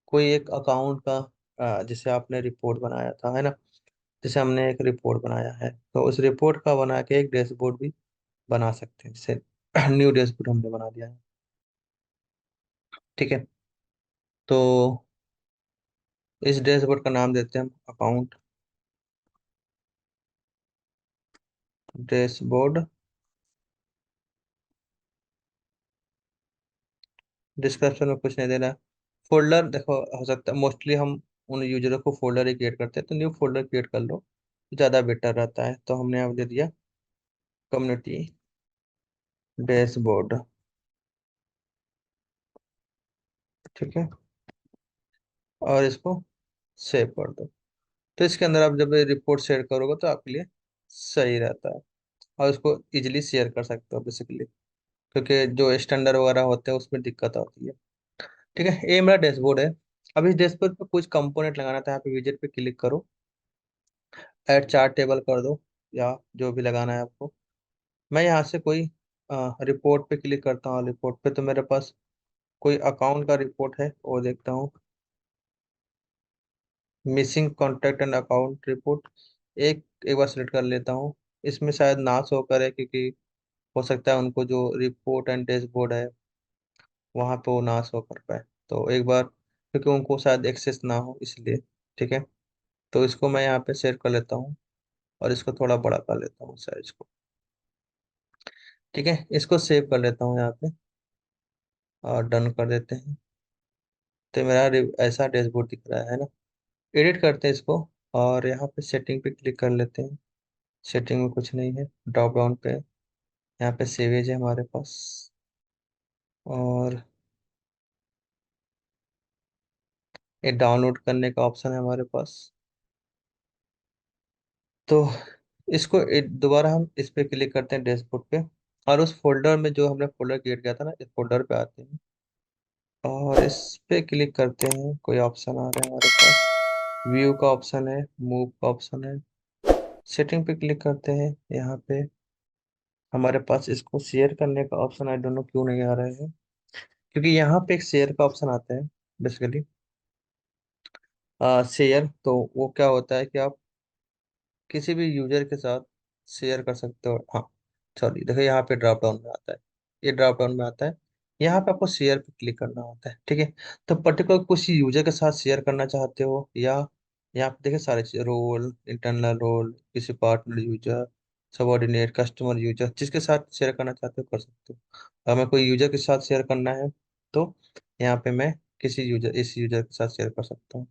[SPEAKER 1] कोई एक अकाउंट का जैसे आपने रिपोर्ट बनाया था, है ना, जैसे हमने एक रिपोर्ट बनाया है, तो उस रिपोर्ट का बना के एक डैशबोर्ड भी बना सकते हैं, जैसे न्यू डैशबोर्ड हमने बना दिया है। ठीक है। तो इस डैशबोर्ड का नाम देते हैं हम अकाउंट डैशबोर्ड। डिस्क्रिप्शन में कुछ नहीं देना। फोल्डर देखो, हो सकता है मोस्टली हम उन यूजरों को फोल्डर ही क्रिएट करते हैं, तो न्यू फोल्डर क्रिएट कर लो, ज़्यादा बेटर रहता है। तो हमने यहाँ दे दिया कम्युनिटी डैशबोर्ड। ठीक है। और इसको सेव कर दो। तो इसके अंदर आप जब रिपोर्ट शेयर करोगे तो आपके लिए सही रहता है, और उसको इजीली शेयर कर सकते हो बेसिकली, क्योंकि जो स्टैंडर्ड वगैरह होते हैं उसमें दिक्कत आती है। ठीक है, ये मेरा डैशबोर्ड है। अब इस डैशबोर्ड पे कुछ कंपोनेंट लगाना था, यहाँ पे विजेट पे क्लिक करो, ऐड चार्ट टेबल कर दो, या जो भी लगाना है आपको। मैं यहाँ से कोई रिपोर्ट पे क्लिक करता हूँ, रिपोर्ट पे तो मेरे पास कोई अकाउंट का रिपोर्ट है, वो देखता हूँ, missing contact and account report, एक बार सेलेक्ट कर लेता हूँ। इसमें शायद ना शो करे, क्योंकि हो सकता है उनको जो रिपोर्ट एंड डैशबोर्ड है वहाँ पे वो ना शो कर पाए, तो एक बार, क्योंकि उनको शायद एक्सेस ना हो इसलिए। ठीक है। तो इसको मैं यहाँ पे शेयर कर लेता हूँ, और इसको थोड़ा बड़ा कर लेता हूँ साइज को। ठीक है, इसको सेव कर लेता हूँ यहाँ पे। और डन कर देते हैं। तो मेरा ऐसा डैशबोर्ड दिख रहा है ना। एडिट करते हैं इसको, और यहाँ पे सेटिंग पे क्लिक कर लेते हैं। सेटिंग में कुछ नहीं है, ड्रॉप डाउन पे यहाँ पे सेवेज है हमारे पास, और ये डाउनलोड करने का ऑप्शन है हमारे पास। तो इसको दोबारा हम इस पे क्लिक करते हैं डैशबोर्ड पे, और उस फोल्डर में जो हमने फोल्डर क्रिएट किया था ना, इस फोल्डर पे आते हैं और इस पे क्लिक करते हैं। कोई ऑप्शन आ रहा है हमारे पास, व्यू का ऑप्शन है, मूव का ऑप्शन है। सेटिंग पे क्लिक करते हैं। यहाँ पे हमारे पास इसको शेयर करने का ऑप्शन, आई डोंट नो क्यों नहीं आ रहा है, क्योंकि यहाँ पे एक शेयर का ऑप्शन आता है बेसिकली। शेयर तो वो क्या होता है कि आप किसी भी यूजर के साथ शेयर कर सकते हो। हाँ, सॉरी, देखो यहाँ पे ड्रॉप डाउन में आता है, ये ड्रॉप डाउन में आता है। यहाँ पे आपको शेयर पे क्लिक करना होता है, ठीक है। तो पर्टिकुलर कुछ यूजर के साथ शेयर करना चाहते हो, या यहाँ पे देखिए सारे चीज़, रोल, इंटरनल रोल, किसी partner user, subordinate, customer user, जिसके साथ शेयर करना चाहते हो कर सकते हो। अगर मैं कोई यूजर के साथ शेयर करना है तो यहाँ पे मैं किसी यूजर, इस यूजर के साथ शेयर कर सकता हूँ,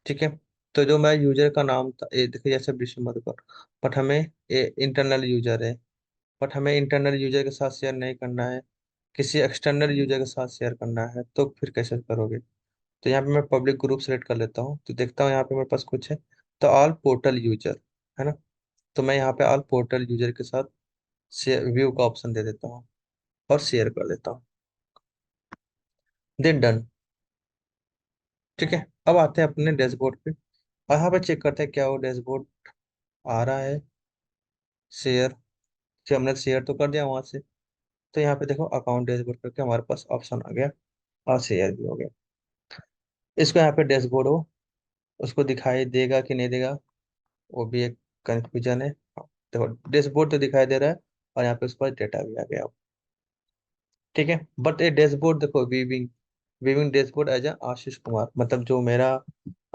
[SPEAKER 1] ठीक है। तो जो मैं यूजर का नाम था, ये देखिए जैसे विष्णु मधुकर, बट हमें ये इंटरनल यूजर है, बट हमें इंटरनल यूजर के साथ शेयर नहीं करना है, किसी एक्सटर्नल यूजर के साथ शेयर करना है, तो फिर कैसे करोगे। तो यहाँ पे मैं पब्लिक ग्रुप सेलेक्ट कर लेता हूँ, तो देखता हूँ यहाँ पे मेरे पास कुछ है। तो ऑल पोर्टल यूजर है ना, तो मैं यहाँ पे ऑल पोर्टल यूजर के साथ शेयर व्यू का ऑप्शन दे देता हूँ और शेयर कर देता हूँ, देन डन, ठीक है। अब आते हैं अपने डैशबोर्ड पे, और यहाँ पे चेक करते हैं क्या वो डैशबोर्ड आ रहा है शेयर। कि हमने शेयर तो कर दिया वहां से। तो यहाँ पे देखो अकाउंट डैशबोर्ड करके हमारे पास ऑप्शन आ गया, और शेयर भी हो गया। इसको यहाँ पे डैशबोर्ड हो, उसको दिखाई देगा कि नहीं देगा, वो भी एक कंफ्यूजन है। हाँ, देखो डैशबोर्ड तो दिखाई दे रहा है, और यहाँ पे उस पर डेटा भी आ गया, ठीक है। बट ये डैशबोर्ड देखो, viewing viewing dashboard as a Ashish Kumar, मतलब जो मेरा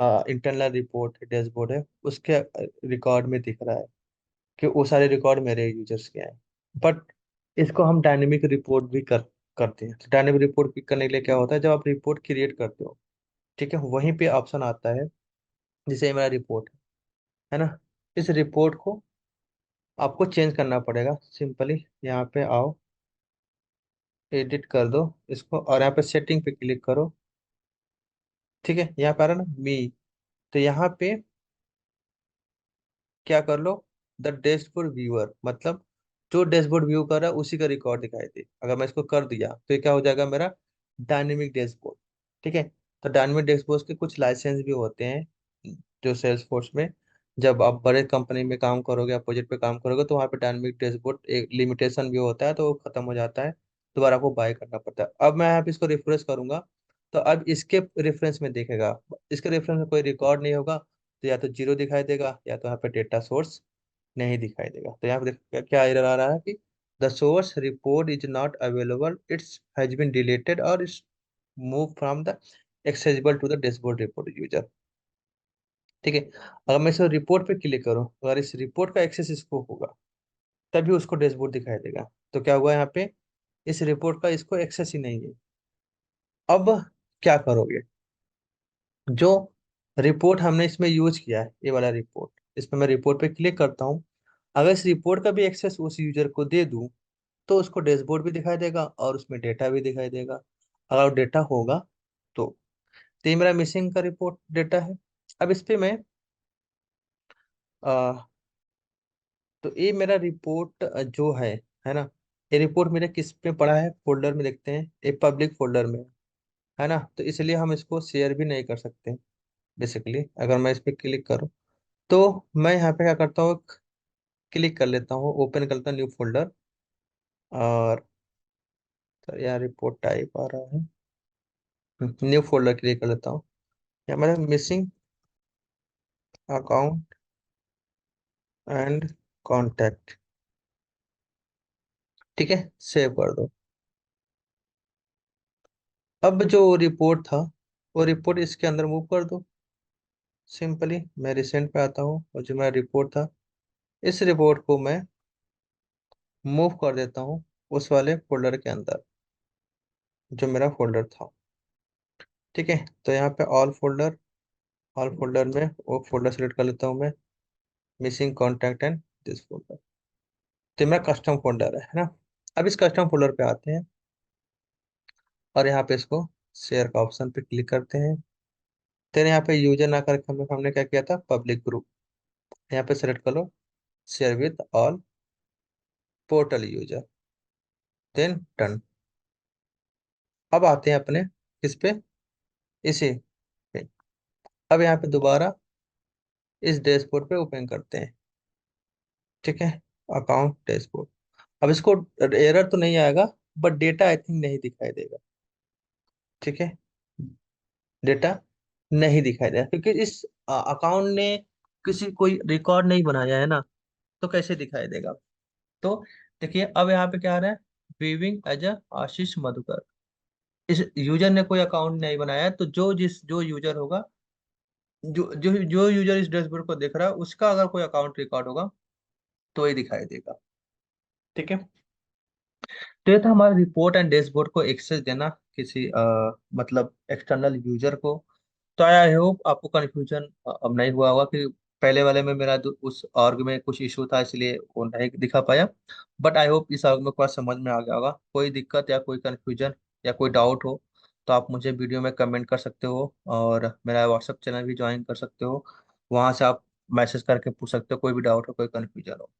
[SPEAKER 1] इंटरनल रिपोर्ट डैशबोर्ड है उसके रिकॉर्ड में दिख रहा है कि वो सारे रिकॉर्ड मेरे यूजर्स के हैं। बट इसको हम डायनेमिक रिपोर्ट भी करते हैं। तो डायनेमिक रिपोर्ट करने के लिए क्या होता है, जब आप रिपोर्ट क्रिएट करते हो, ठीक है, वहीं पे ऑप्शन आता है, जैसे ये मेरा रिपोर्ट है ना, इस रिपोर्ट को आपको चेंज करना पड़ेगा। सिंपली यहाँ पे आओ, एडिट कर दो इसको, और यहाँ पे सेटिंग पे क्लिक करो, ठीक है। यहाँ पे आ रहा है ना मी, तो यहाँ पे क्या कर लो, द डैशबोर्ड व्यूअर, मतलब जो डैशबोर्ड व्यू कर रहा है उसी का रिकॉर्ड दिखाई दे। अगर मैं इसको कर दिया तो ये क्या हो जाएगा, मेरा डायनेमिक डैशबोर्ड, ठीक है। तो डायनेमिक डैशबोर्ड के कुछ लाइसेंस भी होते हैं, जो सेल्स फोर्स में जब आप बड़े कंपनी में काम करोगे या प्रोजेक्ट पे काम करोगे, तो वहाँ पे डायनेमिक डैशबोर्ड एक लिमिटेशन भी होता है, तो वो खत्म हो जाता है, दोबारा आपको बाय करना पड़ता है। अब मैं यहाँ पे इसको रिफ्रेश करूंगा, तो अब इसके रेफरेंस में देखेगा, इसके रेफरेंस में कोई रिकॉर्ड नहीं होगा, तो या तो जीरो दिखाई देगा, या तो यहाँ पे डेटा सोर्स नहीं दिखाई देगा। तो यहाँ पे क्या क्या एरर आ रहा है कि the source report is not available, it's has been deleted, और it's move from the accessible to the dashboard report user, ठीक है। अगर मैं इस रिपोर्ट पे क्लिक करूँ, अगर इस रिपोर्ट का एक्सेस इसको होगा, तभी उसको डैशबोर्ड दिखाई देगा। तो क्या हुआ यहाँ पे, इस रिपोर्ट का इसको एक्सेस ही नहीं है। अब क्या करोगे, जो रिपोर्ट हमने इसमें यूज किया है, ये वाला रिपोर्ट, इस पे मैं रिपोर्ट पे क्लिक करता हूँ, अगर इस रिपोर्ट का भी एक्सेस उस यूजर को दे दूं, तो उसको डैशबोर्ड भी दिखाई देगा और उसमें डेटा भी दिखाई देगा। अगर डेटा होगा तो ये मेरा मिसिंग का रिपोर्ट डेटा है। अब इस पे मैं आ, तो ये मेरा रिपोर्ट जो है ना, ये रिपोर्ट मेरे किस पे पड़ा है, फोल्डर में देखते हैं, ये पब्लिक फोल्डर में है ना, तो इसलिए हम इसको शेयर भी नहीं कर सकते बेसिकली। अगर मैं इस पे क्लिक करूँ, तो मैं यहाँ पे क्या करता हूँ, क्लिक कर लेता हूँ, ओपन करता हूँ न्यू फोल्डर, और तो यार रिपोर्ट टाइप आ रहा है, न्यू फोल्डर क्लिक कर लेता हूँ। यहाँ मेरा मिसिंग अकाउंट एंड कॉन्टैक्ट, ठीक है, सेव कर दो। अब जो रिपोर्ट था, वो रिपोर्ट इसके अंदर मूव कर दो। सिंपली मैं रिसेंट पे आता हूँ, और जो मेरा रिपोर्ट था, इस रिपोर्ट को मैं मूव कर देता हूँ उस वाले फोल्डर के अंदर, जो मेरा फोल्डर था। ठीक है, तो यहाँ पे ऑल फोल्डर में वो फोल्डर सेलेक्ट कर लेता हूँ मैं, missing contact and this folder. तो मेरा कस्टम फोल्डर है ना। अब इस कस्टम फोल्डर पे आते हैं और यहाँ पे इसको शेयर का ऑप्शन पे क्लिक करते हैं। फिर यहाँ पे यूजर ना करके हमने क्या किया था, पब्लिक ग्रुप। यहाँ पे सेलेक्ट कर लो, share with all portal user, then done. अब आते हैं अपने किस पे, इसी पे। अब यहाँ पे दोबारा इस डैशबोर्ड पे ओपन करते हैं। ठीक है, अकाउंट डैशबोर्ड। अब इसको एरर तो नहीं आएगा, बट डेटा आई थिंक नहीं दिखाई देगा। ठीक है, डेटा नहीं दिखाई देगा क्योंकि इस अकाउंट ने किसी कोई रिकॉर्ड नहीं बनाया है ना, तो कैसे दिखाई देगा। तो देखिए अब यहाँ पे क्या आ रहा है, विविंग एज अ आशीष मधुकर। इस यूजर ने कोई अकाउंट नहीं बनाया है, तो जो यूजर होगा, जो यूजर इस डैशबोर्ड को देख रहा है, उसका अगर कोई अकाउंट रिकॉर्ड होगा तो ये दिखाई देगा। ठीक है, तो ये था हमारा रिपोर्ट एंड डैशबोर्ड को एक्सेस देना किसी मतलब एक्सटर्नल यूजर को। तो आई होप आपको कंफ्यूजन अब नहीं हुआ होगा कि पहले वाले में मेरा उस ऑर्ग में कुछ इशू था इसलिए वो नहीं दिखा पाया। बट आई होप इस ऑर्ग में पूरा समझ में आ गया होगा। कोई दिक्कत या कोई कंफ्यूजन या कोई डाउट हो तो आप मुझे वीडियो में कमेंट कर सकते हो, और मेरा व्हाट्सएप चैनल भी ज्वाइन कर सकते हो। वहां से आप मैसेज करके पूछ सकते हो, कोई भी डाउट हो, कोई कंफ्यूजन हो।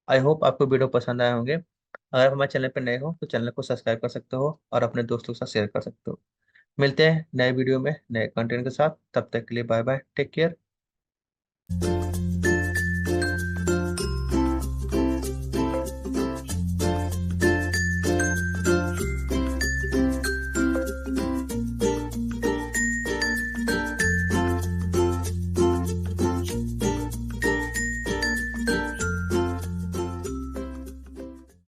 [SPEAKER 1] आई होप आपको वीडियो पसंद आए होंगे। अगर हमारे चैनल पर नए हो तो चैनल को सब्सक्राइब कर सकते हो और अपने दोस्तों के साथ शेयर कर सकते हो। मिलते हैं नए वीडियो में नए कंटेंट के साथ, तब तक के लिए बाय बाय, टेक केयर।